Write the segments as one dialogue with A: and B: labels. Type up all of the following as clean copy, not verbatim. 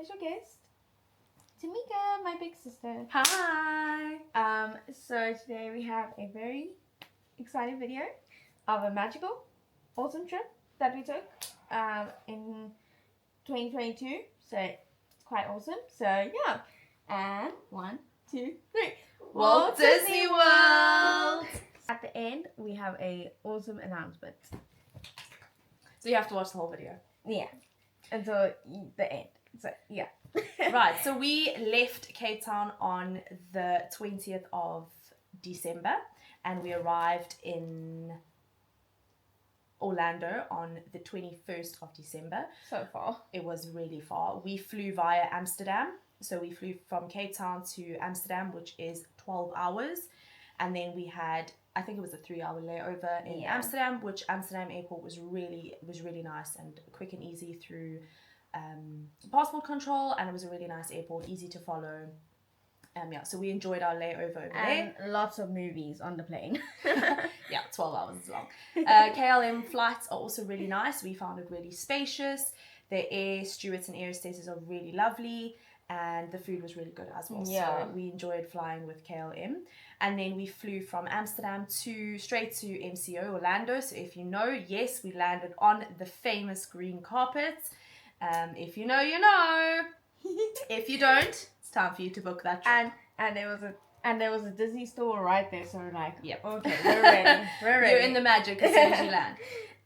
A: special guest, Tamika, my big sister.
B: Hi!
A: So today we have a very exciting video of a magical, awesome trip that we took in 2022. So it's quite awesome. So yeah. And 1, 2, 3.
B: Walt Disney World!
A: At the end, we have a awesome announcement.
B: So you have to watch the whole video.
A: Yeah. Until the end. So yeah.
B: Right, so we left Cape Town on the 20th of December and we arrived in Orlando on the 21st of December.
A: So far.
B: It was really far. We flew via Amsterdam. So we flew from Cape Town to Amsterdam, which is 12 hours. And then we had, I think it was a 3-hour layover in Amsterdam, which Amsterdam airport was really nice and quick and easy through passport control, and it was a really nice airport, easy to follow. So we enjoyed our layover over there.
A: And lots of movies on the plane.
B: Yeah, 12 hours is long. KLM flights are also really nice. We found it really spacious. The air stewards and air hostesses are really lovely, and the food was really good as well.
A: Yeah.
B: So we enjoyed flying with KLM. And then we flew from Amsterdam straight to MCO, Orlando. So if you know, yes, we landed on the famous green carpet. If you know, you know. If you don't, it's time for you to book that trip.
A: And there was a Disney store right there, so we're like,
B: yep.
A: Okay, we're ready. We're ready.
B: You're in the magic as soon as you land.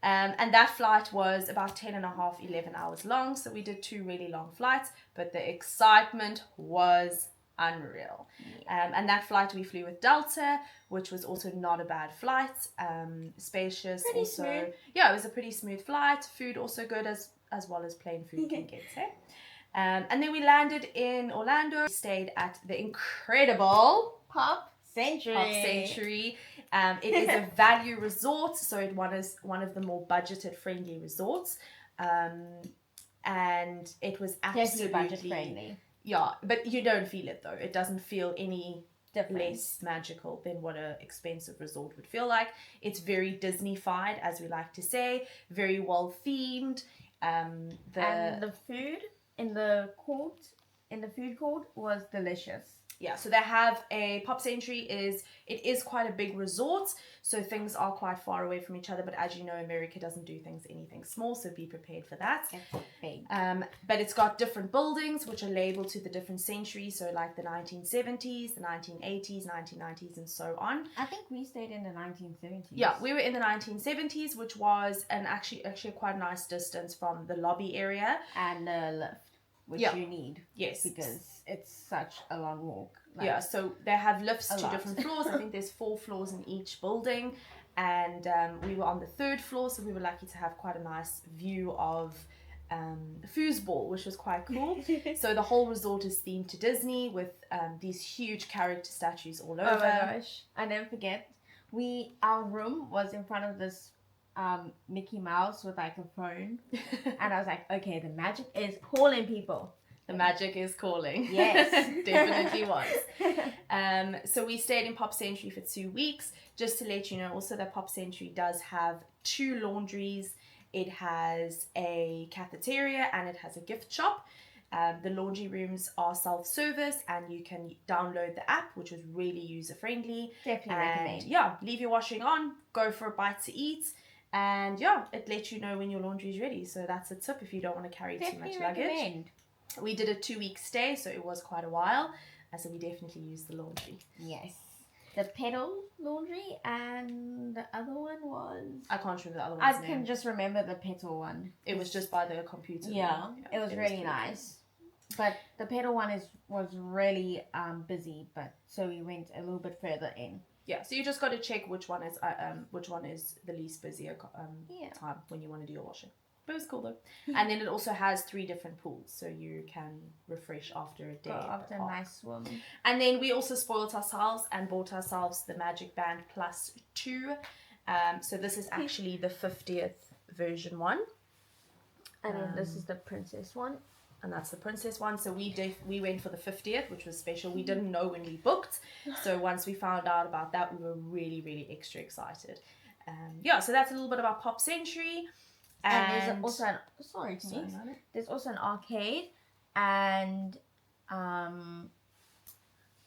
B: And that flight was about 11 hours long. So we did 2 really long flights, but the excitement was unreal. And that flight we flew with Delta, which was also not a bad flight. Spacious.
A: Pretty
B: also
A: smooth.
B: Yeah, it was a pretty smooth flight. Food also good as well as plain food can get, say. And then we landed in Orlando. We stayed at the incredible
A: Pop Century.
B: It is a value resort, so it was one of the more budgeted friendly resorts. And it was absolutely
A: budget friendly.
B: Yeah, but you don't feel it though. It doesn't feel any
A: Different.
B: less magical than what an expensive resort would feel like. It's very Disney-fied, as we like to say, very well themed.
A: And the food in the food court was delicious.
B: Yeah, so they have a Pop Century it is quite a big resort, so things are quite far away from each other, but as you know, America doesn't do anything small, so be prepared for that.
A: It's big.
B: But it's got different buildings which are labeled to the different centuries, so like the 1970s, the 1980s, 1990s, and so on.
A: I think we stayed in the 1970s.
B: Yeah, we were in the 1970s, which was actually quite a nice distance from the lobby area.
A: And the lift, which you need.
B: Yes.
A: Because it's such a long walk.
B: Yeah, so they have lifts to different floors. I think there's 4 floors in each building. And we were on the 3rd floor, so we were lucky to have quite a nice view of the foosball, which was quite cool. So the whole resort is themed to Disney with these huge character statues all over.
A: Oh my gosh. I never forget. Our room was in front of this Mickey Mouse with like a phone. And I was like, okay, the magic is calling people.
B: The magic is calling.
A: Yes.
B: Definitely was. So we stayed in Pop Century for 2 weeks. Just to let you know, also that Pop Century does have 2 laundries. It has a cafeteria and it has a gift shop. The laundry rooms are self-service and you can download the app, which was really user-friendly.
A: Definitely recommend.
B: Yeah, leave your washing on, go for a bite to eat. And yeah, it lets you know when your laundry is ready. So that's a tip if you don't want to carry too much luggage.
A: Recommend.
B: We did a 2-week stay, so it was quite a while. So we definitely used the laundry.
A: Yes. The pedal laundry and the other one was...
B: I can't remember the other one's name.
A: I can just remember the petal one.
B: It was just by the computer.
A: Yeah, it was really nice. But the pedal one was really busy, so we went a little bit further in.
B: Yeah, so you just got to check which one is the least busy time when you want to do your washing. But it was cool though. And then it also has 3 different pools, so you can refresh after a day.
A: After a nice swim.
B: And then we also spoiled ourselves and bought ourselves the Magic Band Plus 2. So this is actually the 50th version one.
A: And then this is the princess one.
B: And that's the princess one. So we went for the 50th, which was special. We didn't know when we booked. So once we found out about that, we were really, really extra excited. So that's a little bit about Pop Century.
A: And there's also there's also an arcade and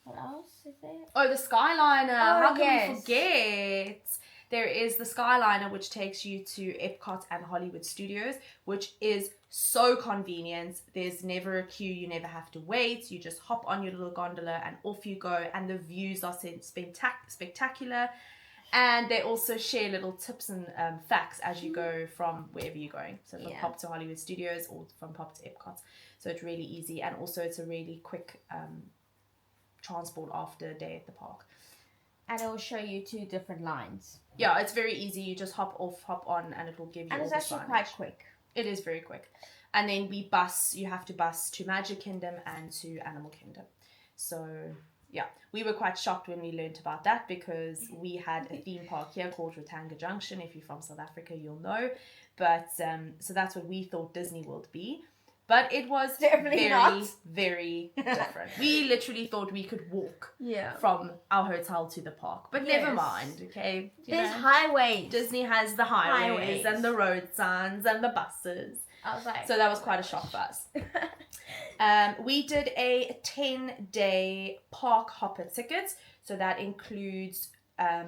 A: what else is there?
B: Oh, the Skyliner. How can we
A: yes.
B: forget? There is the Skyliner, which takes you to Epcot and Hollywood Studios, which is so convenient. There's never a queue. You never have to wait. You just hop on your little gondola and off you go. And the views are spectacular. And they also share little tips and facts as you go from wherever you're going. So from Pop to Hollywood Studios or from Pop to Epcot. So it's really easy. And also it's a really quick transport after a day at the park.
A: And it will show you 2 different lines.
B: Yeah, it's very easy. You just hop off, hop on, and it will give you
A: and
B: all
A: it's
B: the
A: actually
B: signage.
A: quite quick.
B: It is very quick. And then you have to bus to Magic Kingdom and to Animal Kingdom. So yeah, we were quite shocked when we learned about that because we had a theme park here called Ratanga Junction. If you're from South Africa, you'll know. But so that's what we thought Disney World would be. But it was
A: Definitely
B: very,
A: not.
B: very different. We literally thought we could walk
A: Yeah.
B: from our hotel to the park. But never mind, okay?
A: There's highways.
B: Disney has the highways
A: Highways.
B: and the road signs and the buses.
A: I was like...
B: So that was quite a shock for us. We did a 10-day park hopper ticket. So that includes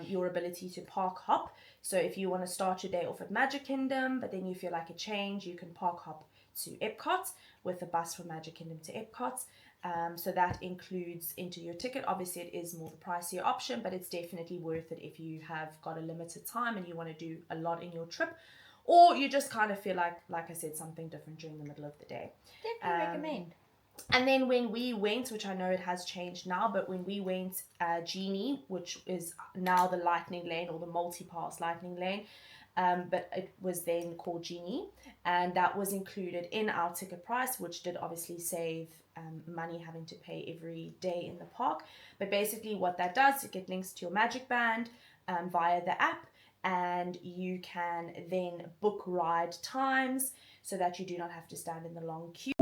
B: your ability to park hop. So if you want to start your day off at Magic Kingdom, but then you feel like a change, you can park hop to Epcot with a bus from Magic Kingdom to Epcot. So that includes into your ticket. Obviously, it is more the pricier option, but it's definitely worth it if you have got a limited time and you want to do a lot in your trip, or you just kind of feel like I said, something different during the middle of the day.
A: Definitely recommend.
B: And then when we went, which I know it has changed now, but when we went Genie, which is now the Lightning Lane or the multi-pass Lightning Lane, but it was then called Genie, and that was included in our ticket price, which did obviously save money having to pay every day in the park. But basically what that does, it gets links to your Magic Band via the app, and you can then book ride times so that you do not have to stand in the long queue.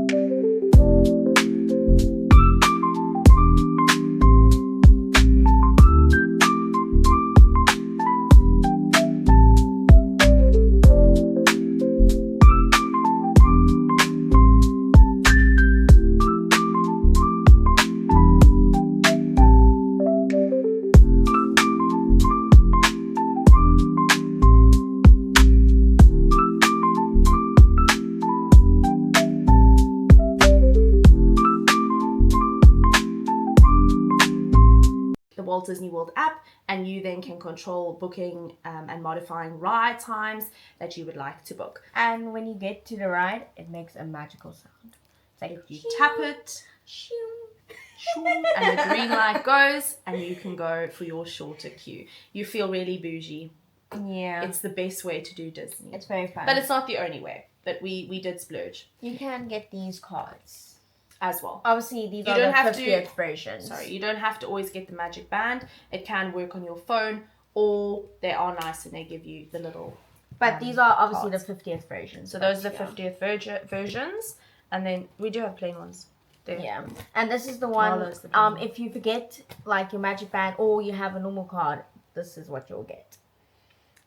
B: Walt Disney World app, and you then can control booking and modifying ride times that you would like to book.
A: And when you get to the ride, it makes a magical sound. It's like
B: you tap it, and the green light goes, and you can go for your shorter queue. You feel really bougie.
A: Yeah.
B: It's the best way to do Disney.
A: It's very fun.
B: But it's not the only way. But we did splurge.
A: You can get these cards
B: as well.
A: Obviously, these are the 50th versions.
B: Sorry, you don't have to always get the Magic Band. It can work on your phone, or they are nice and they give you the little.
A: But these are obviously
B: cards.
A: the 50th versions.
B: So those are the 50th versions, and then we do have plain ones. There.
A: Yeah, and this is the one. If you forget like your Magic Band or you have a normal card, this is what you'll get.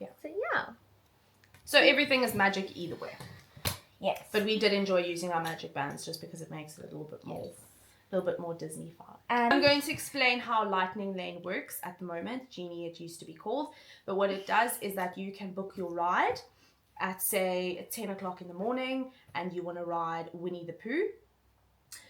B: Yeah.
A: So yeah.
B: So everything is magic either way.
A: Yes.
B: But we did enjoy using our Magic Bands just because it makes it a little bit more Disney vibe.
A: And
B: I'm going to explain how Lightning Lane works at the moment. Genie it used to be called. But what it does is that you can book your ride at say 10 o'clock in the morning and you want to ride Winnie the Pooh.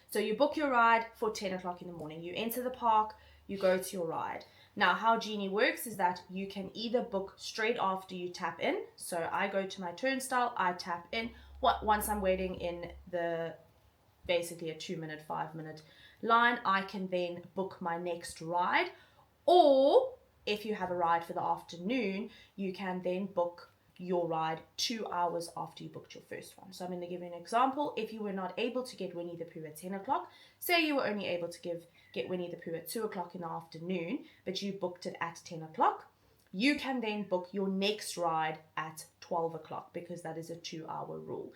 B: So you book your ride for 10 o'clock in the morning. You enter the park, you go to your ride. Now, how Genie works is that you can either book straight after you tap in. So I go to my turnstile, I tap in. Once I'm waiting in the basically a 2-minute, 5-minute line, I can then book my next ride. Or if you have a ride for the afternoon, you can then book your ride 2 hours after you booked your first one. So I'm going to give you an example. If you were not able to get Winnie the Pooh at 10 o'clock, say you were only able to get Winnie the Pooh at 2 o'clock in the afternoon, but you booked it at 10 o'clock, you can then book your next ride at 12 o'clock because that is a 2-hour rule.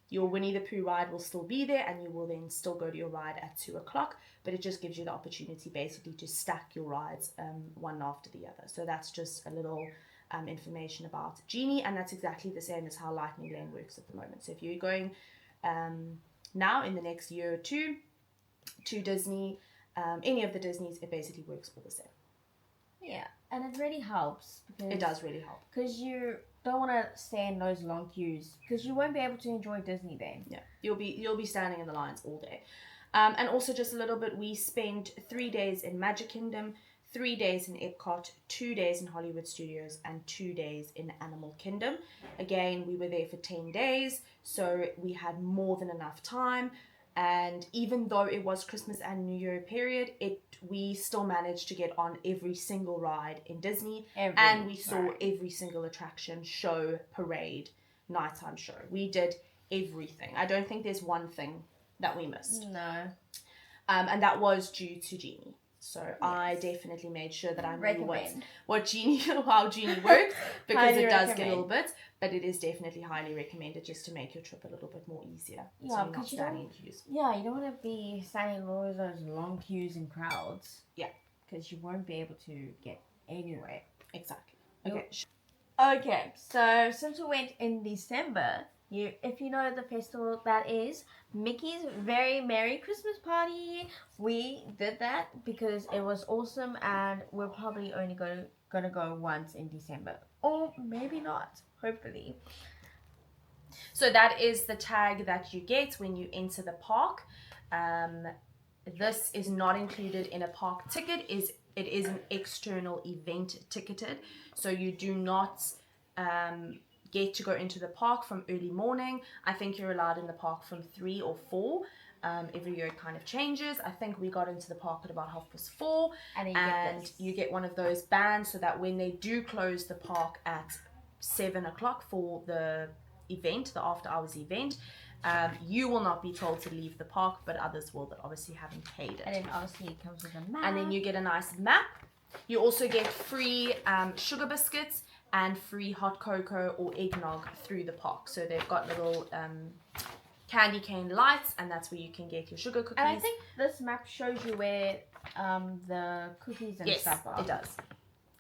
B: Your Winnie the Pooh ride will still be there and you will then still go to your ride at 2 o'clock, but it just gives you the opportunity basically to stack your rides one after the other. So that's just a little information about Genie, and that's exactly the same as how Lightning Lane works at the moment. So if you're going now in the next year or two to Disney, any of the Disneys, it basically works all the same.
A: Yeah, and it really helps because
B: It does really help.
A: Because you don't want to stay in those long queues because you won't be able to enjoy Disney then.
B: Yeah, you'll be standing in the lines all day. And also just a little bit, we spent 3 days in Magic Kingdom, 3 days in Epcot, 2 days in Hollywood Studios, and 2 days in Animal Kingdom. Again, we were there for 10 days, so we had more than enough time. And even though it was Christmas and New Year period, we still managed to get on every single ride in Disney. And we saw every single attraction, show, parade, nighttime show. We did everything. I don't think there's one thing that we missed.
A: No.
B: And that was due to Genie. So yes. I definitely made sure that I knew how Genie works, because it does get a little bit, but it is definitely highly recommended just to make your trip a little bit more easier.
A: Yeah,
B: so you're not standing in queues.
A: Yeah, you don't want to be standing in all of those long queues and crowds.
B: Yeah.
A: Because you won't be able to get anywhere.
B: Exactly. Okay.
A: Okay, so since we went in December, if you know the festival that is Mickey's Very Merry Christmas Party, we did that because it was awesome, and we're probably only gonna go once in December, or maybe not, hopefully.
B: So that is the tag that you get when you enter the park. This is not included in a park ticket. It is an external event ticketed, so you do not get to go into the park from early morning. I think you're allowed in the park from 3 or 4. Every year it kind of changes. I think we got into the park at about 4:30, and you get one of those bands so that when they do close the park at 7 o'clock for the event, the after hours event, you will not be told to leave the park, but others will that obviously haven't paid it.
A: And then obviously it comes with a map.
B: And then you get a nice map. You also get free sugar biscuits and free hot cocoa or eggnog through the park. So they've got little candy cane lights, and that's where you can get your sugar cookies.
A: And I think this map shows you where the cookies and stuff are.
B: It does.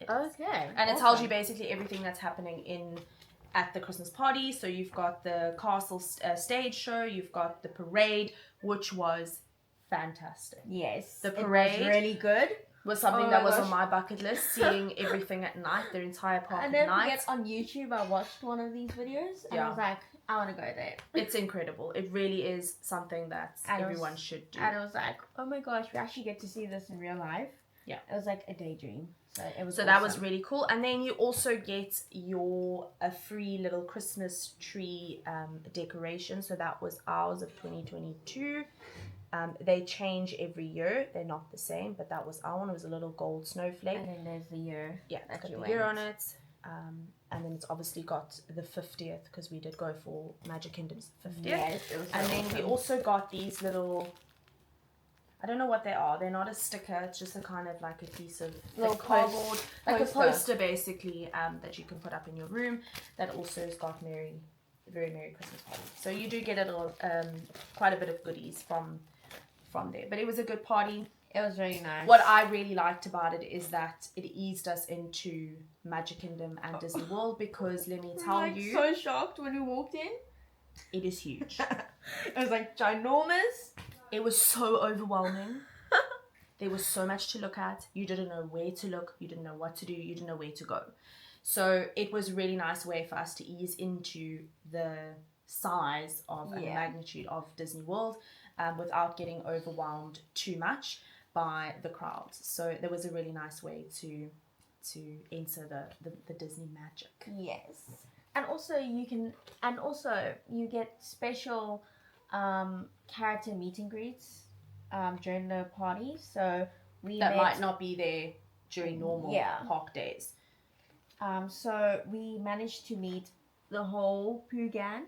A: Okay.
B: And it tells you basically everything that's happening at the Christmas party. So you've got the castle stage show, you've got the parade, which was fantastic.
A: Yes.
B: The parade
A: was really good.
B: Was something that was on my bucket list, seeing everything at night, their entire park at night.
A: And then forget on YouTube, I watched one of these videos, and I was like, I want to go there.
B: It's incredible. It really is something that everyone should do.
A: And I was like, oh my gosh, we actually get to see this in real life.
B: Yeah.
A: It was like a daydream. So it was
B: awesome. That was really cool. And then you also get a free little Christmas tree decoration. So that was ours of 2022. They change every year. They're not the same, but that was our one. It was a little gold snowflake.
A: And then there's the year.
B: Yeah, it's got the year on it. And then it's obviously got the 50th, because we did go for Magic Kingdom's 50th.
A: Yes, it was
B: and then we also got these little, I don't know what they are. They're not a sticker. It's just a kind of like a piece of little cardboard, like a poster basically, that you can put up in your room. That also has got Very Merry Christmas Party. So you do get a little, quite a bit of goodies from there. But it was a good party.
A: It was really nice.
B: What I really liked about it is that it eased us into Magic Kingdom and Disney World, because let me tell you,
A: so shocked when we walked in.
B: It is huge.
A: It was like ginormous.
B: It was so overwhelming. There was so much to look at. You didn't know where to look. You didn't know what to do. You didn't know where to go. So it was a really nice way for us to ease into the size of and the magnitude of Disney World, without getting overwhelmed too much by the crowds. So there was a really nice way to enter the Disney magic.
A: Yes. And also you get special character meet and greets during the party. So
B: might not be there during normal park days.
A: So we managed to meet the whole Pooh gang.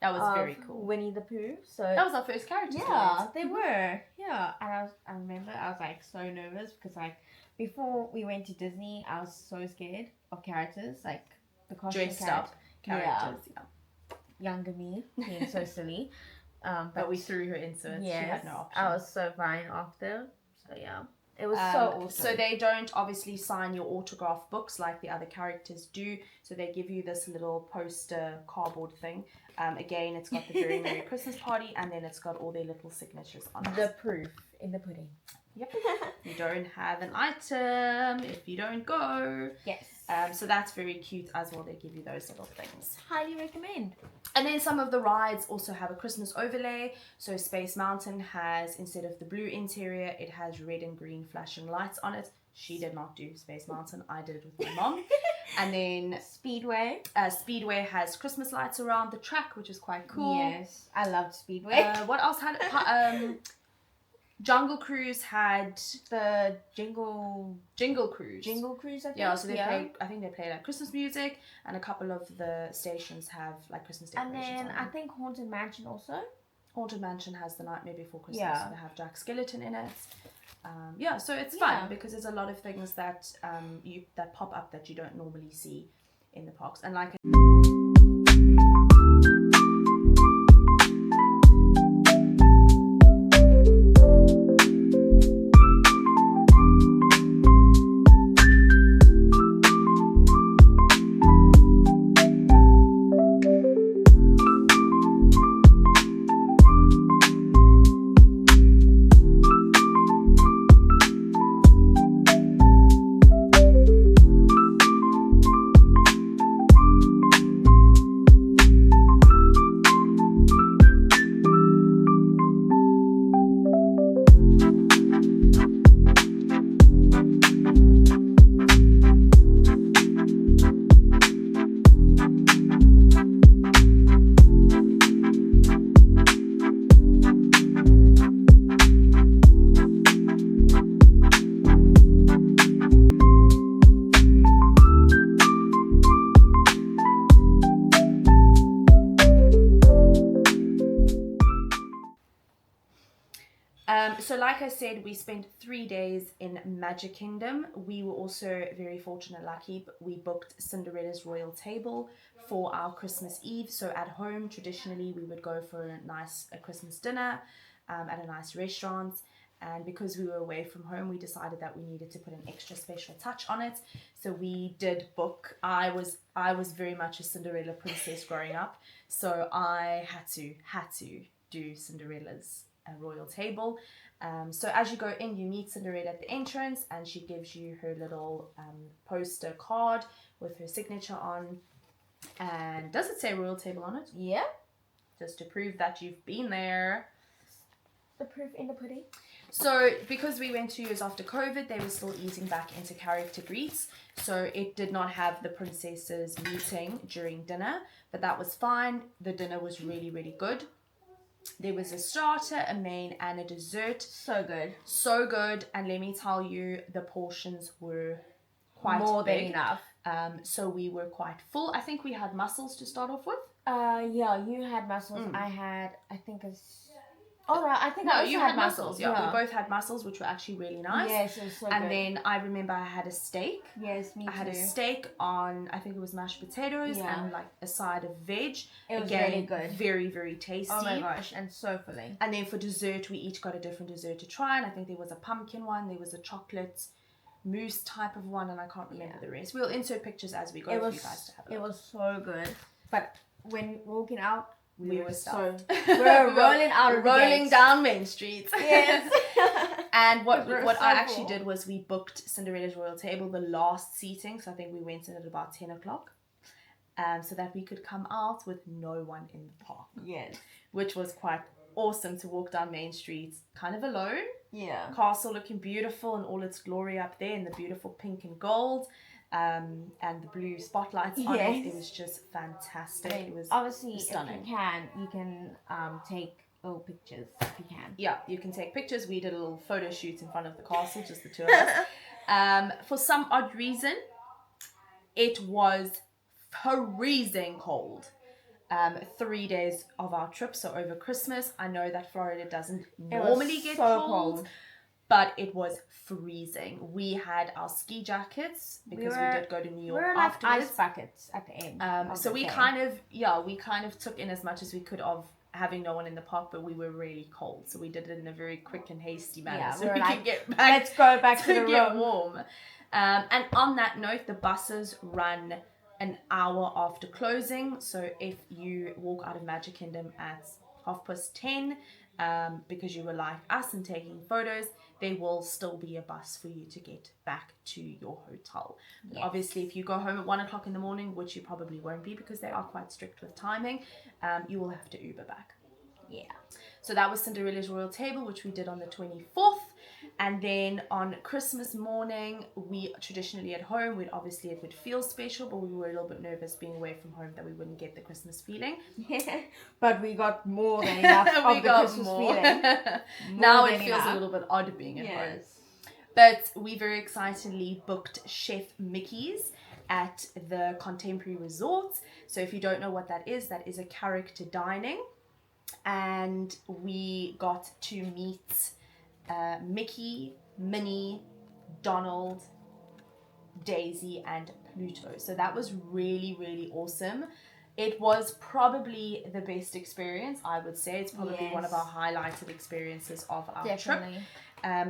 B: That was very cool.
A: Winnie the Pooh. So
B: that was our first character.
A: Yeah, they were. Yeah, and I remember I was like so nervous because like before we went to Disney, I was so scared of characters, like the costume
B: dressed up characters. Yeah.
A: Younger me being so silly.
B: But we threw her into it.
A: Yes,
B: she had no option.
A: I was so fine after. So yeah. It was so awesome.
B: So they don't obviously sign your autograph books like the other characters do. So they give you this little poster cardboard thing. Again, it's got the very Merry Christmas party, and then it's got all their little signatures on it.
A: The proof in the pudding.
B: Yep. You don't have an item if you don't go.
A: Yes.
B: So that's very cute as well. They give you those little things.
A: Highly recommend.
B: And then some of the rides also have a Christmas overlay. So Space Mountain has, instead of the blue interior, it has red and green flashing lights on it. She did not do Space Mountain. I did it with my mom. And then
A: Speedway.
B: Speedway has Christmas lights around the track, which is quite cool.
A: Yes, I loved Speedway.
B: What else had Jungle Cruise had
A: The Jingle
B: Cruise.
A: Cruise, I think.
B: Yeah, so they play. I think they play like Christmas music, and a couple of the stations have like Christmas
A: And
B: decorations.
A: then
B: on
A: I
B: them.
A: think Haunted Mansion also.
B: Haunted Mansion has The Nightmare Before Christmas.
A: Yeah.
B: So they have Jack Skellington in it. So it's
A: Yeah.
B: fun because there's a lot of things that that pop up that you don't normally see in the parks, and like. So like I said, we spent 3 days in Magic Kingdom. We were also very fortunate, lucky. We booked Cinderella's Royal Table for our Christmas Eve. So at home, traditionally, we would go for a Christmas dinner at a nice restaurant. And because we were away from home, we decided that we needed to put an extra special touch on it. So we did book. I was very much a Cinderella princess growing up. So I had to do Cinderella's royal table. So as you go in, you meet Cinderella at the entrance, and she gives you her little poster card with her signature on. And does it say royal table on it?
A: Yeah.
B: Just to prove that you've been there.
A: The proof in the pudding.
B: So because we went 2 years after COVID, they were still easing back into character greets. So it did not have the princesses meeting during dinner, but that was fine. The dinner was really, really good. There was a starter, a main, and a dessert.
A: So good.
B: So good. And let me tell you, the portions were quite
A: more
B: big.
A: than enough.
B: So we were quite full. I think we had mussels to start off with.
A: Yeah, you had mussels. I had, I think Oh, right. I think
B: No,
A: I also
B: you had mussels. Yeah,
A: yeah,
B: we both had mussels, which were actually really nice.
A: Yes, it was so
B: And
A: good.
B: then I remember I had a steak.
A: Yes, me too.
B: I had a steak on, I think it was mashed potatoes and like a side of veg.
A: It was
B: Again,
A: really good.
B: very, very tasty.
A: Oh my gosh, and so filling.
B: And then for dessert, we each got a different dessert to try. And I think there was a pumpkin one, there was a chocolate mousse type of one, and I can't remember the rest. We'll insert pictures as we go for you guys to have a look.
A: It was so good. But when walking out,
B: we were stuffed.
A: We were rolling out of the
B: rolling
A: gates.
B: down Main Street.
A: Yes.
B: And what
A: We were
B: I
A: so
B: actually
A: full.
B: did was we booked Cinderella's Royal Table, the last seating. So I think we went in at about 10 o'clock. So that we could come out with no one in the park.
A: Yes.
B: Which was quite awesome to walk down Main Street kind of alone.
A: Yeah.
B: Castle looking beautiful in all its glory up there in the beautiful pink and gold. And the blue spotlights on it. It was just fantastic. It was
A: obviously
B: stunning.
A: If you can take little pictures if you can.
B: Yeah, you can take pictures. We did a little photo shoot in front of the castle, just the two of us. For some odd reason, it was freezing cold. 3 days of our trip, so over Christmas. I know that Florida doesn't normally get
A: so
B: cold, but it was freezing. We had our ski jackets because we did go to New York
A: we were like
B: afterwards.
A: ice buckets at the end.
B: So we kind of took in as much as we could of having no one in the park, but we were really cold, so we did it in a very quick and hasty manner, so we could get back.
A: Let's go back to the
B: get
A: room.
B: warm. And on that note, the buses run an hour after closing. So if you walk out of Magic Kingdom at 10:30, because you were like us and taking photos, there will still be a bus for you to get back to your hotel.
A: Yes.
B: Obviously, if you go home at 1:00 in the morning, which you probably won't be because they are quite strict with timing, you will have to Uber back.
A: Yeah.
B: So that was Cinderella's Royal Table, which we did on the 24th. And then on Christmas morning, we traditionally at home, it would feel special, but we were a little bit nervous being away from home that we wouldn't get the Christmas feeling.
A: Yeah. But we got more than enough of the Christmas feeling.
B: Now it feels a little bit odd being at home. But we very excitedly booked Chef Mickey's at the Contemporary Resort. So if you don't know what that is a character dining. And we got to meet Mickey, Minnie, Donald, Daisy, and Pluto. So that was really, really awesome. It was probably the best experience, I would say. It's probably one of our highlighted experiences of our trip.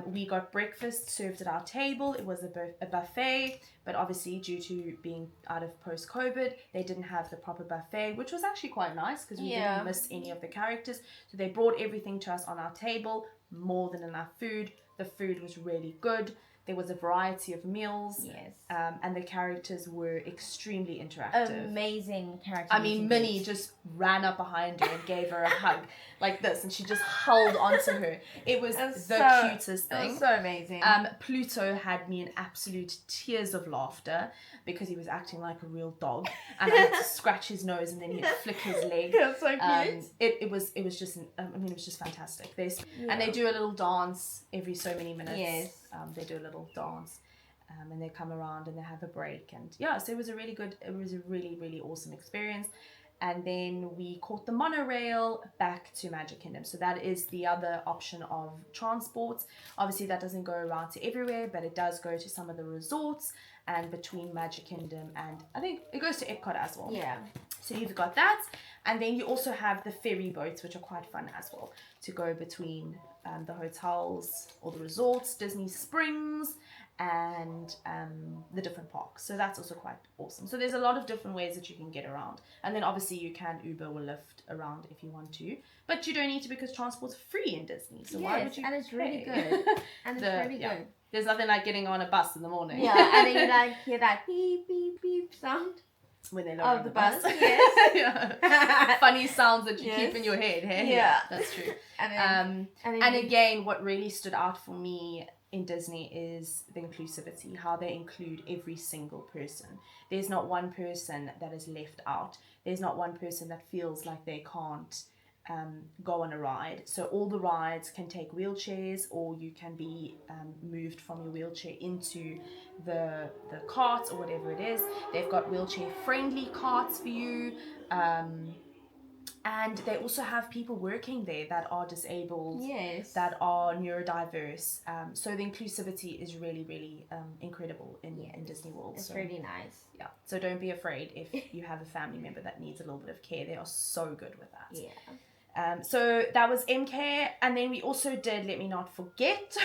B: We got breakfast served at our table. It was a buffet, but obviously due to being out of post-COVID, they didn't have the proper buffet, which was actually quite nice because we didn't miss any of the characters. So they brought everything to us on our table, more than enough food. The food was really good. There was a variety of meals.
A: Yes.
B: And the characters were extremely interactive.
A: Amazing characters.
B: I mean, Minnie just ran up behind her and gave her a hug like this, and she just held onto her. It was the cutest thing.
A: It was so amazing.
B: Pluto had me in absolute tears of laughter because he was acting like a real dog, and I had to scratch his nose, and then he'd flick his leg.
A: It was so cute.
B: It was just it was just fantastic. And they do a little dance every so many minutes.
A: Yes.
B: They do a little dance, and they come around and they have a break, and so it was a really, really awesome experience. And then we caught the monorail back to Magic Kingdom. So that is the other option of transport. Obviously that doesn't go around to everywhere, but it does go to some of the resorts and between Magic Kingdom, and I think it goes to Epcot as well.
A: Yeah.
B: So you've got that, and then you also have the ferry boats, which are quite fun as well, to go between the hotels or the resorts, Disney Springs, and the different parks. So that's also quite awesome. So there's a lot of different ways that you can get around, and then obviously you can Uber or Lyft around if you want to, but you don't need to because transport's free in Disney. So why would you?
A: And it's really good. And it's really good.
B: There's nothing like getting on a bus in the morning.
A: Yeah, and then you hear that beep beep beep sound.
B: When they lower
A: the bus.
B: Yes. Funny sounds that you keep in your head. Hey?
A: Yeah.
B: That's true.
A: And
B: again, what really stood out for me in Disney is the inclusivity, how they include every single person. There's not one person that is left out. There's not one person that feels like they can't go on a ride. So all the rides can take wheelchairs, or you can be moved from your wheelchair into the carts or whatever it is. They've got wheelchair friendly carts for you, and they also have people working there that are disabled, that are neurodiverse. So the inclusivity is really, really incredible in Disney World.
A: It's really nice.
B: Yeah. So don't be afraid if you have a family member that needs a little bit of care. They are so good with that.
A: Yeah.
B: So that was MK, and then we also did, let me not forget,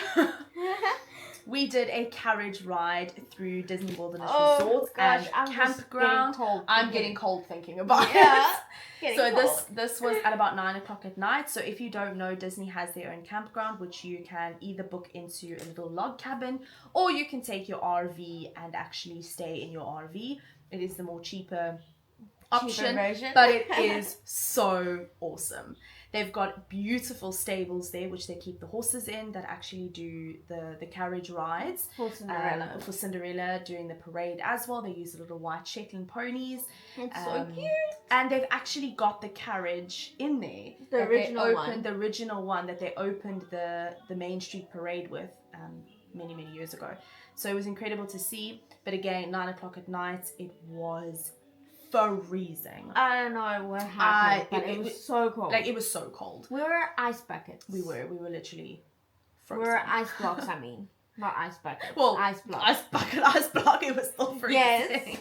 B: we did a carriage ride through Disney Wilderness Resort and Campground. I'm getting cold thinking about it. So this was at about 9:00 at night. So if you don't know, Disney has their own campground, which you can either book into a little log cabin, or you can take your RV and actually stay in your RV. It is the more cheaper option, but it is so awesome. They've got beautiful stables there, which they keep the horses in, that actually do the carriage rides.
A: For Cinderella.
B: For Cinderella, during the parade as well. They use the little white Shetland ponies.
A: It's so cute.
B: And they've actually got the carriage in there.
A: The
B: original one that they opened the Main Street parade with many, many years ago. So it was incredible to see. But again, 9:00 at night, it was freezing.
A: I don't know what happened, but it was so cold.
B: Like, it was so cold.
A: We were ice buckets.
B: We were literally frozen.
A: We were ice blocks, I mean. Not ice buckets.
B: Well,
A: ice block.
B: Ice block, it was still freezing.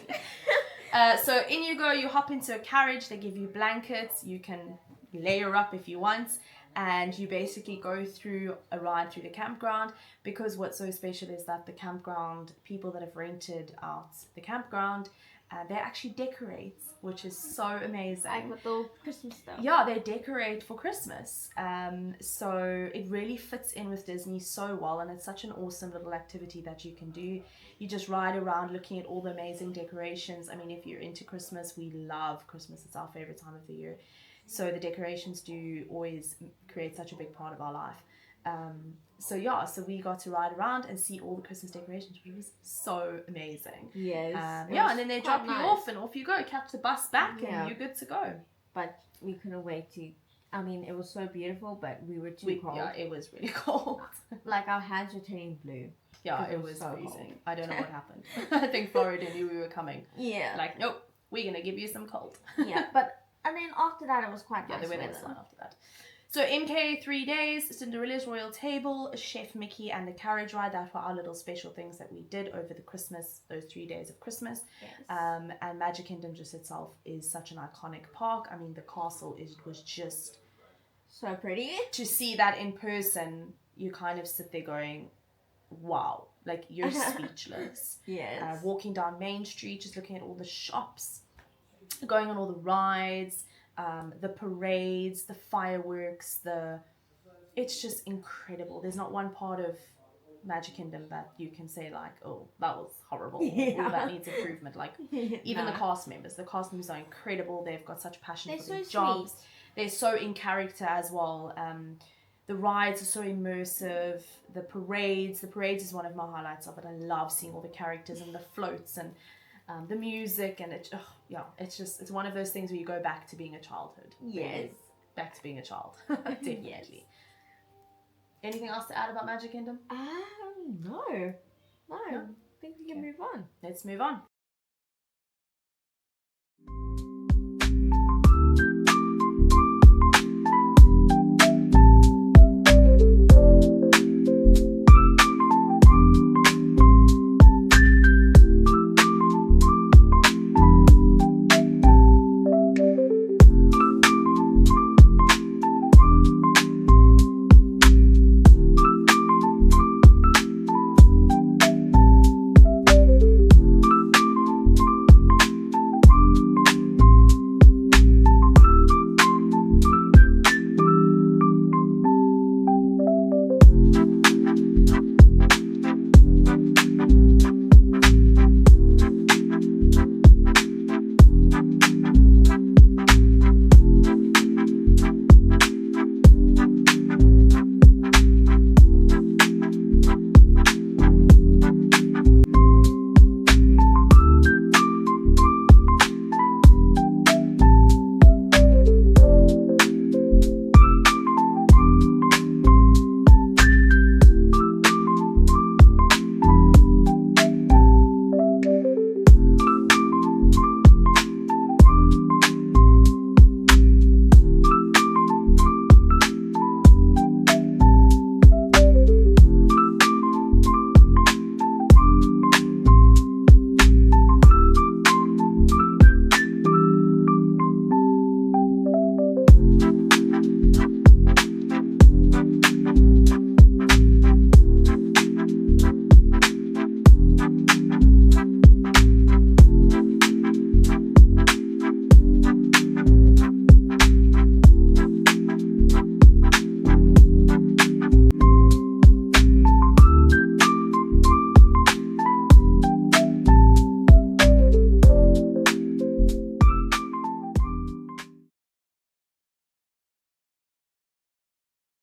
A: Yes.
B: So in you go, you hop into a carriage, they give you blankets, you can layer up if you want, and you basically go through a ride through the campground, because what's so special is that the campground, people that have rented out the campground, and they actually decorate, which is so amazing.
A: Like with the Christmas stuff.
B: Yeah, they decorate for Christmas. So it really fits in with Disney so well, and it's such an awesome little activity that you can do. You just ride around looking at all the amazing decorations. I mean, if you're into Christmas, we love Christmas. It's our favorite time of the year. So the decorations do always create such a big part of our life. So we got to ride around and see all the Christmas decorations, which was so amazing.
A: Yes.
B: And then they drop you off and off you go, catch the bus back and you're good to go.
A: But we couldn't wait to, I mean, it was so beautiful, but we were too cold.
B: Yeah, it was really cold.
A: Like our hands were turning blue.
B: Yeah, it was so freezing. Cold. I don't know what happened. I think Florida knew we were coming.
A: Yeah.
B: Like, nope, we're going to give you some cold.
A: Yeah, and then after that it was quite nice.
B: Yeah, the weather was fine after that. So MK 3 days, Cinderella's Royal Table, Chef Mickey and the carriage ride. That were our little special things that we did over those 3 days of Christmas.
A: Yes.
B: And Magic Kingdom just itself is such an iconic park. I mean, the castle was just
A: so pretty.
B: To see that in person, you kind of sit there going, wow, like you're speechless.
A: Yes.
B: Walking down Main Street, just looking at all the shops, going on all the rides, the parades, the fireworks, it's just incredible. There's not one part of Magic Kingdom that you can say like, oh, that was horrible, or that needs improvement. Like even the cast members are incredible. They've got such passion for their jobs. They're so in character as well. The rides are so immersive. The parades is one of my highlights of it. I love seeing all the characters and the floats and the music, and it's one of those things where you go back to being a childhood.
A: Yes.
B: Really, back to being a child. Definitely. Yes. Anything else to add about Magic Kingdom?
A: No. I think we can move on.
B: Let's move on.